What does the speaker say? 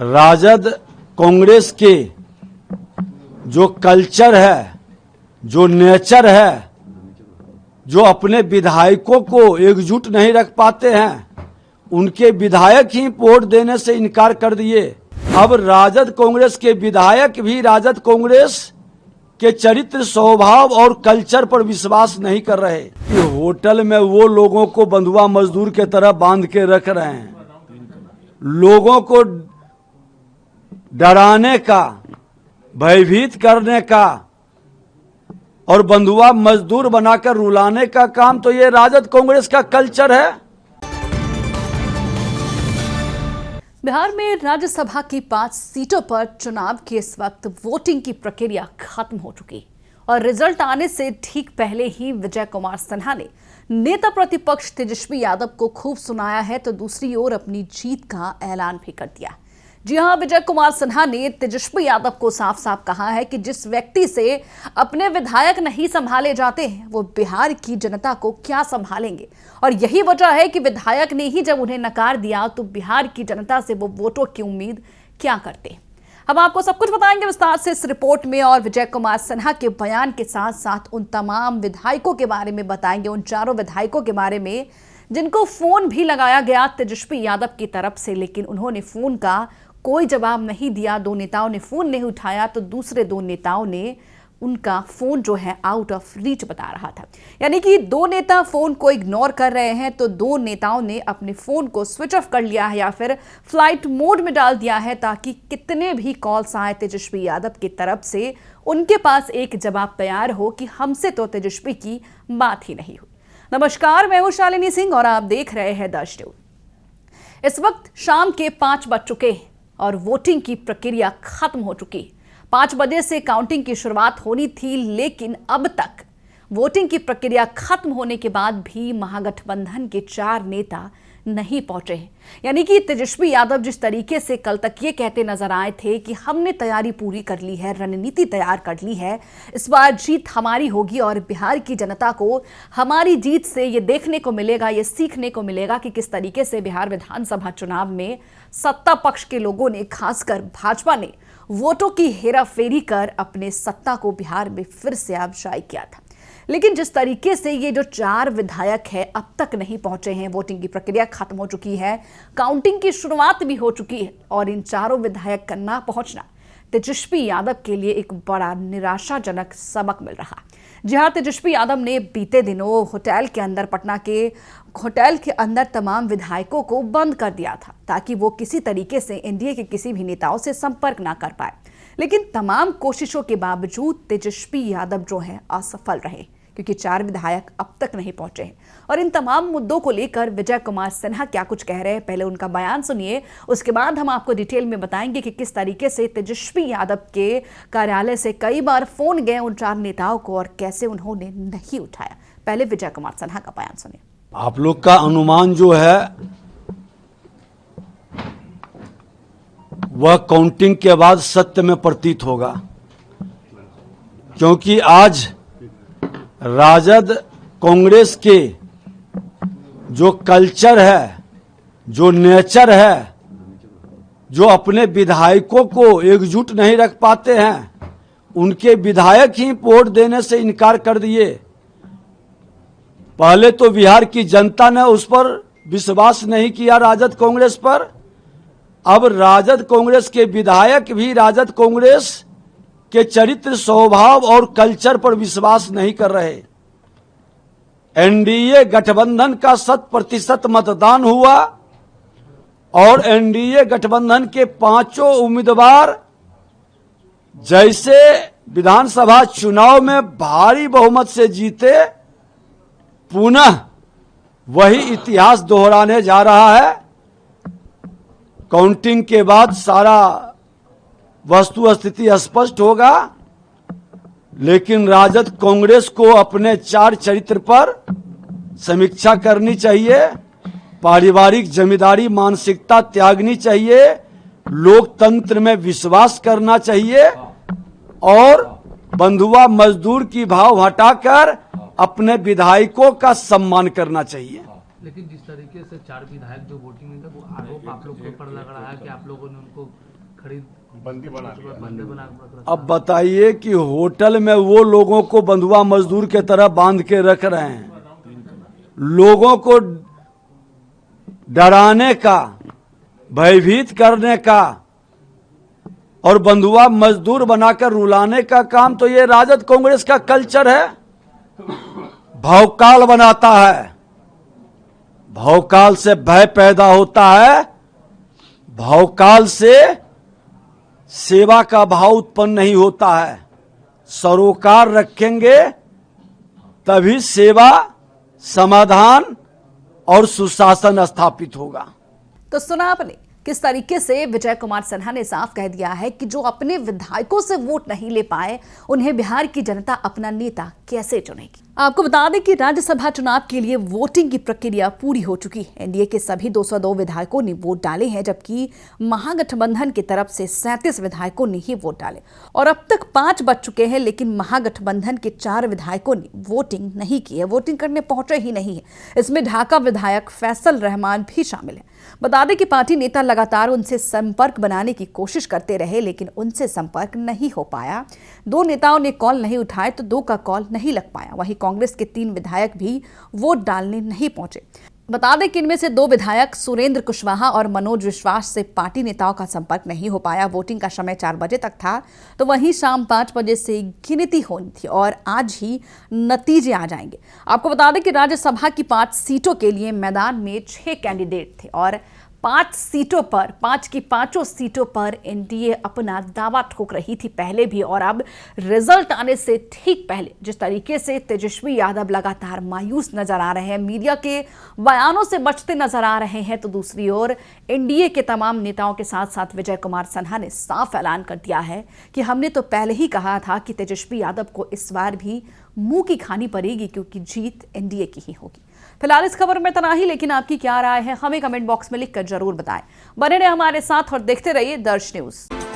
राजद कांग्रेस के जो कल्चर है, जो नेचर है, जो अपने विधायकों को एकजुट नहीं रख पाते हैं, उनके विधायक ही वोट देने से इनकार कर दिए। अब राजद कांग्रेस के विधायक भी राजद कांग्रेस के चरित्र, स्वभाव और कल्चर पर विश्वास नहीं कर रहे कि होटल में वो लोगों को बंधुआ मजदूर के तरह बांध के रख रहे हैं, लोगों को डराने का, भयभीत करने का और बंधुआ मजदूर बनाकर रुलाने का काम तो ये राजद कांग्रेस का कल्चर है। बिहार में राज्यसभा की 5 सीटों पर चुनाव की इस वक्त वोटिंग की प्रक्रिया खत्म हो चुकी और रिजल्ट आने से ठीक पहले ही विजय कुमार सिन्हा ने नेता प्रतिपक्ष तेजस्वी यादव को खूब सुनाया है तो दूसरी ओर अपनी जीत का ऐलान भी कर दिया। जी हां, विजय कुमार सिन्हा ने तेजस्वी यादव को साफ साफ कहा है कि जिस व्यक्ति से अपने विधायक नहीं संभाले जाते हैं वो बिहार की जनता को क्या संभालेंगे, और यही वजह है कि विधायक ने ही जब उन्हें नकार दिया तो बिहार की जनता से वो वोटों की उम्मीद क्या करते। हम आपको सब कुछ बताएंगे विस्तार से इस रिपोर्ट में और विजय कुमार सिन्हा के बयान के साथ साथ उन तमाम विधायकों के बारे में बताएंगे, उन चारों विधायकों के बारे में जिनको फोन भी लगाया गया तेजस्वी यादव की तरफ से, लेकिन उन्होंने फोन का कोई जवाब नहीं दिया। 2 नेताओं ने फोन नहीं उठाया तो दूसरे 2 नेताओं ने उनका फोन जो है आउट ऑफ रीच बता रहा था, यानी कि 2 नेता फोन को इग्नोर कर रहे हैं तो 2 नेताओं ने अपने फोन को स्विच ऑफ कर लिया है या फिर फ्लाइट मोड में डाल दिया है ताकि कितने भी कॉल्स आए तेजस्वी यादव की तरफ से उनके पास एक जवाब तैयार हो कि हमसे तो तेजस्वी की बात ही नहीं हुई। नमस्कार, मैं हूं शालिनी सिंह और आप देख रहे हैं द न्यूज। इस वक्त शाम के 5 बज चुके हैं और वोटिंग की प्रक्रिया खत्म हो चुकी। 5 बजे से काउंटिंग की शुरुआत होनी थी, लेकिन अब तक वोटिंग की प्रक्रिया खत्म होने के बाद भी महागठबंधन के 4 नेता नहीं पहुंचे हैं। यानी कि तेजस्वी यादव जिस तरीके से कल तक ये कहते नजर आए थे कि हमने तैयारी पूरी कर ली है, रणनीति तैयार कर ली है, इस बार जीत हमारी होगी और बिहार की जनता को हमारी जीत से ये देखने को मिलेगा, ये सीखने को मिलेगा कि किस तरीके से बिहार विधानसभा चुनाव में सत्ता पक्ष के लोगों ने, खासकर भाजपा ने, वोटों की हेराफेरी कर अपने सत्ता को बिहार में फिर से आबशाई किया था। लेकिन जिस तरीके से ये जो 4 विधायक हैं अब तक नहीं पहुंचे हैं, वोटिंग की प्रक्रिया खत्म हो चुकी है, काउंटिंग की शुरुआत भी हो चुकी है और इन 4 विधायक का ना पहुंचना तेजस्वी यादव के लिए एक बड़ा निराशाजनक सबक मिल रहा। जी हां, तेजस्वी यादव ने बीते दिनों होटल के अंदर, पटना के होटल के अंदर तमाम विधायकों को बंद कर दिया था ताकि वो किसी तरीके से एनडीए के किसी भी नेताओं से संपर्क ना कर पाए। लेकिन तमाम कोशिशों के बावजूद तेजस्वी यादव जो है असफल रहे क्योंकि 4 विधायक अब तक नहीं पहुंचे हैं। और इन तमाम मुद्दों को लेकर विजय कुमार सिन्हा क्या कुछ कह रहे हैं, पहले उनका बयान सुनिए, उसके बाद हम आपको डिटेल में बताएंगे कि किस तरीके से तेजस्वी यादव के कार्यालय से कई बार फोन गए उन 4 नेताओं को और कैसे उन्होंने नहीं उठाया। पहले विजय कुमार सिन्हा का बयान सुनिए। आप लोग का अनुमान जो है वह काउंटिंग के बाद सत्य में प्रतीत होगा, क्योंकि आज राजद कांग्रेस के जो कल्चर है, जो नेचर है, जो अपने विधायकों को एकजुट नहीं रख पाते हैं, उनके विधायक ही वोट देने से इनकार कर दिए। पहले तो बिहार की जनता ने उस पर विश्वास नहीं किया, राजद कांग्रेस पर। अब राजद कांग्रेस के विधायक भी राजद कांग्रेस के चरित्र, स्वभाव और कल्चर पर विश्वास नहीं कर रहे। एनडीए गठबंधन का 100% मतदान हुआ और एनडीए गठबंधन के 5 उम्मीदवार जैसे विधानसभा चुनाव में भारी बहुमत से जीते, पुनः वही इतिहास दोहराने जा रहा है। काउंटिंग के बाद सारा वस्तु स्थिति स्पष्ट होगा, लेकिन राजद कांग्रेस को अपने 4 चरित्र पर समीक्षा करनी चाहिए, पारिवारिक जिम्मेदारी मानसिकता त्यागनी चाहिए, लोकतंत्र में विश्वास करना चाहिए और बंधुआ मजदूर की भाव हटाकर अपने विधायकों का सम्मान करना चाहिए। लेकिन जिस तरीके से 4 विधायक जो वोटिंग में थे, वो आरोप आप लोग के ऊपर लग रहा है कि आप लोगों ने उनको खरीद बंदी बना अब बताइए कि होटल में वो लोगों को बंधुआ मजदूर के तरह बांध के रख रहे हैं, लोगों को डराने का, भयभीत करने का और बंधुआ मजदूर बनाकर रुलाने का काम तो ये राजद कांग्रेस का कल्चर है। भौकाल बनाता है, भौकाल से भय पैदा होता है, भौकाल से सेवा का भाव उत्पन्न नहीं होता है। सरोकार रखेंगे तभी सेवा, समाधान और सुशासन स्थापित होगा। तो सुना आपने किस तरीके से विजय कुमार सिन्हा ने साफ कह दिया है कि जो अपने विधायकों से वोट नहीं ले पाए, उन्हें बिहार की जनता अपना नेता कैसे चुनेगी। आपको बता दें कि राज्यसभा चुनाव के लिए वोटिंग की प्रक्रिया पूरी हो चुकी है। एनडीए के सभी 202 विधायकों ने वोट डाले हैं, जबकि महागठबंधन की तरफ से 37 विधायकों ने ही वोट डाले और अब तक 5 बज चुके हैं, लेकिन महागठबंधन के 4 विधायकों ने वोटिंग नहीं की है, वोटिंग करने पहुंचे ही नहीं है। इसमें ढाका विधायक फैसल रहमान भी शामिल है। बता दें कि पार्टी नेता लगातार उनसे संपर्क बनाने की कोशिश करते रहे, लेकिन उनसे संपर्क नहीं हो पाया। 2 नेताओं ने कॉल नहीं उठाए तो 2 का कॉल नहीं लग पाया। वहीं कांग्रेस के 3 विधायक भी वोट डालने नहीं पहुंचे। बता दें कि इनमें से 2 विधायक सुरेंद्र कुशवाहा और मनोज विश्वास से पार्टी नेताओं का संपर्क नहीं हो पाया। वोटिंग का समय 4 बजे तक था, तो वहीं शाम 5 बजे से गिनती होनी थी और आज ही नतीजे आ जाएंगे। आपको बता दें कि राज्यसभा की 5 सीटों के लिए मैदान में 6 कैंडिडेट थे और 5 सीटों पर, 5 की 5 सीटों पर एनडीए अपना दावा ठोक रही थी पहले भी, और अब रिजल्ट आने से ठीक पहले जिस तरीके से तेजस्वी यादव लगातार मायूस नजर आ रहे हैं, मीडिया के बयानों से बचते नजर आ रहे हैं, तो दूसरी ओर एनडीए के तमाम नेताओं के साथ साथ विजय कुमार सिन्हा ने साफ ऐलान कर दिया है कि हमने तो पहले ही कहा था कि तेजस्वी यादव को इस बार भी मुंह की खानी पड़ेगी, क्योंकि जीत एनडीए की ही होगी। फिलहाल इस खबर में इतना ही, लेकिन आपकी क्या राय है हमें कमेंट बॉक्स में लिखकर जरूर बताएं। बने रहे हमारे साथ और देखते रहिए दर्श न्यूज।